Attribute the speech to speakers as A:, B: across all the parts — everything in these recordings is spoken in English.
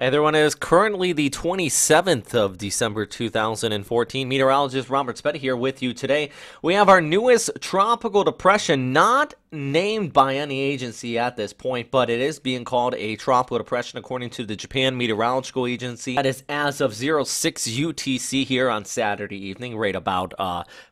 A: Hey everyone, it is currently the 27th of December 2014. Meteorologist Robert Spetta here with you today. We have our newest tropical depression, not named by any agency at this point, but it is being called a tropical depression according to the Japan Meteorological Agency. That is as of 06 UTC here on Saturday evening, right about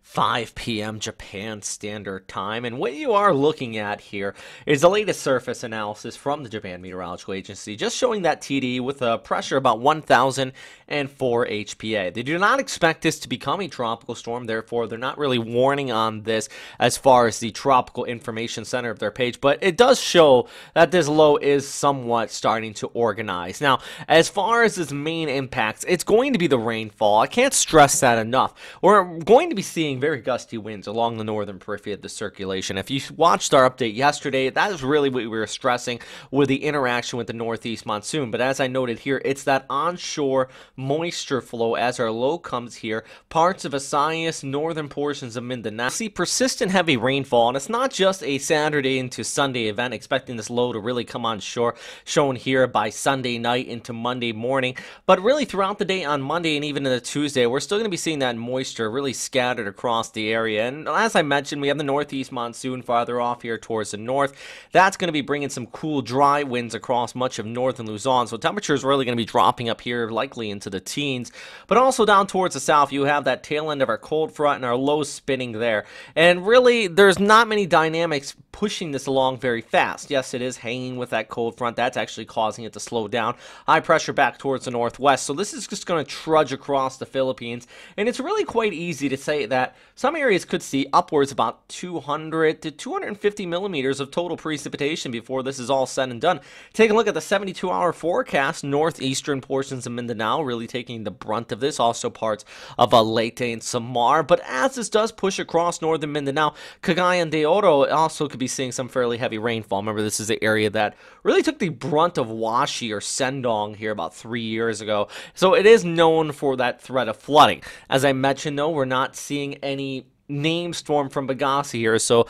A: 5 p.m. Japan Standard Time. And what you are looking at here is the latest surface analysis from the Japan Meteorological Agency, just showing that TD with a pressure about 1,004 HPA. They do not expect this to become a tropical storm, therefore they're not really warning on this as far as the tropical information center of their page, but it does show that this low is somewhat starting to organize. Now, as far as its main impacts, it's going to be the rainfall. I can't stress that enough. We're going to be seeing very gusty winds along the northern periphery of the circulation. If you watched our update yesterday, that is really what we were stressing with the interaction with the northeast monsoon. But as I noted here, it's that onshore moisture flow as our low comes here. Parts of Visayas, northern portions of Mindanao see persistent heavy rainfall, and it's not just a Saturday into Sunday event, expecting this low to really come on shore, shown here by Sunday night into Monday morning. But really throughout the day on Monday and even into Tuesday, we're still going to be seeing that moisture really scattered across the area. And as I mentioned, we have the northeast monsoon farther off here towards the north. That's going to be bringing some cool, dry winds across much of northern Luzon. So temperatures really going to be dropping up here, likely into the teens. But also down towards the south, you have that tail end of our cold front and our low spinning there. And really, there's not many dynamics pushing this along very fast. Yes, it is hanging with that cold front. That's actually causing it to slow down. High pressure back towards the northwest. So this is just going to trudge across the Philippines. And it's really quite easy to say that some areas could see upwards about 200 to 250 millimeters of total precipitation before this is all said and done. Take a look at the 72-hour forecast. Northeastern portions of Mindanao really taking the brunt of this. Also parts of Leyte and Samar. But as this does push across northern Mindanao, Cagayan de Oro also could be seeing some fairly heavy rainfall. Remember, this is the area that really took the brunt of Washi or Sendong here about 3 years ago. So it is known for that threat of flooding. As I mentioned, though, we're not seeing any named storm from Bagasse here, so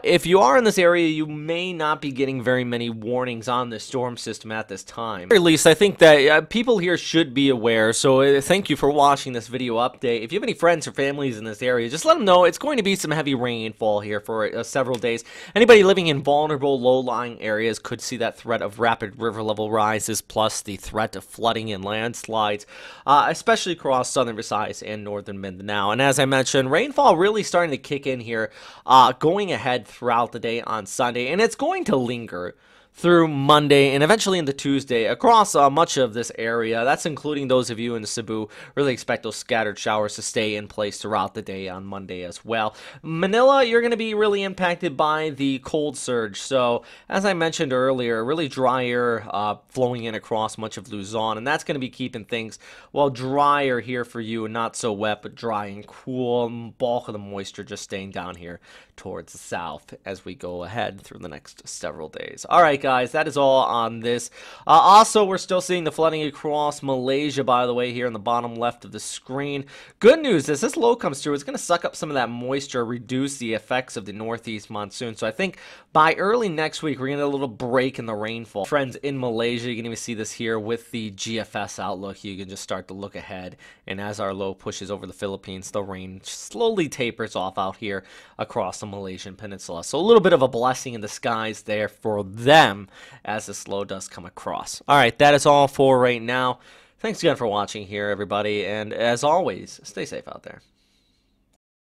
A: if you are in this area, you may not be getting very many warnings on this storm system at this time. At least I think that people here should be aware, so thank you for watching this video update. If you have any friends or families in this area, just let them know it's going to be some heavy rainfall here for several days. Anybody living in vulnerable low-lying areas could see that threat of rapid river level rises, plus the threat of flooding and landslides, especially across southern Visayas and northern Mindanao. And as I mentioned, rainfall really starting to kick in here going ahead throughout the day on Sunday, and it's going to linger through Monday and eventually into Tuesday across much of this area. That's including those of you in Cebu. Really expect those scattered showers to stay in place throughout the day on Monday as well. Manila, you're going to be really impacted by the cold surge. So as I mentioned earlier, really dry air flowing in across much of Luzon, and that's going to be keeping things, well, drier here for you, and not so wet, but dry and cool. Bulk of the moisture just staying down here towards the south as we go ahead through the next several days. All right, guys, that is all on this. Also, we're still seeing the flooding across Malaysia, by the way, here in the bottom left of the screen. Good news is this low comes through, it's going to suck up some of that moisture, reduce the effects of the northeast monsoon. So I think by early next week, we're going to get a little break in the rainfall. Friends in Malaysia, you can even see this here with the GFS outlook. You can just start to look ahead, and as our low pushes over the Philippines, the rain slowly tapers off out here across the Malaysian peninsula. So a little bit of a blessing in disguise there for them as this low does come across. All right, that is all for right now. Thanks again for watching here, everybody, and as always, stay safe out there.